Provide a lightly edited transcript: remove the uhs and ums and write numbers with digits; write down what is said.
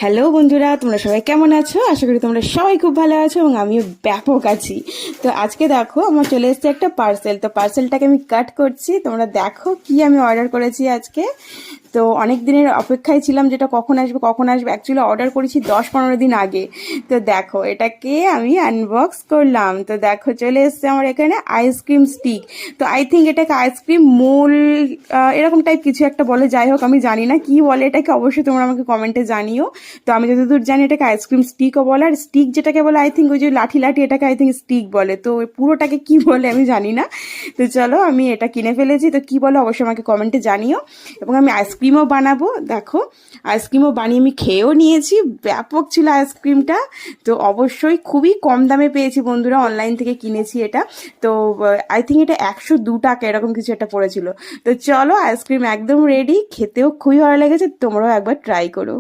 Hello বন্ধুরা, তোমরা সবাই কেমন আছো? আশা করি তোমরা সবাই খুব ভালো আছো এবং আমিও ব্যাপক আছি। তো আজকে দেখো আমার চলে এসেছে একটা পার্সেল। তো পার্সেলটাকে আমি কাট করছি, তোমরা দেখো কি আমি অর্ডার করেছি আজকে। তো অনেক দিনের অপেক্ষায় ছিলাম যেটা কখন আসবে কখন আসবে। অ্যাকচুয়ালি অর্ডার করেছি 10-15 দিন আগে। তো দেখো এটাকে আমি আনবক্স করলাম। তো দেখো চলে এসছে আমার এখানে আইসক্রিম স্টিক। তো আই থিঙ্ক এটাকে আইসক্রিম মোল এরকম টাইপ কিছু একটা বলে, যাই হোক আমি জানি না কি বলে এটাকে, অবশ্যই তোমরা আমাকে কমেন্টে জানিও। তো আমি যতদূর জানি এটাকে আইসক্রিম স্টিকও বলে, আর স্টিক যেটাকে বলে আই থিঙ্ক ওই যে লাঠি লাঠি, এটাকে আই থিঙ্ক স্টিক বলে। তো পুরোটাকে কি বলে আমি জানি না। তো চলো আমি এটা কিনে ফেলেছি, তো কি বলে অবশ্যই আমাকে কমেন্টে জানিও। এবং আমি আইসক্রিমও বানাবো, দেখো আইসক্রিমও বানিয়ে আমি খেয়েও নিয়েছি। ব্যাপক ছিল আইসক্রিমটা। তো অবশ্যই খুবই কম দামে পেয়েছি বন্ধুরা, অনলাইন থেকে কিনেছি এটা। তো আই থিঙ্ক এটা 102 টাকা এরকম কিছু একটা পড়েছিল। তো চলো আইসক্রিম একদম রেডি, খেতেও খুবই ভালো লেগেছে, তোমরাও একবার ট্রাই করো।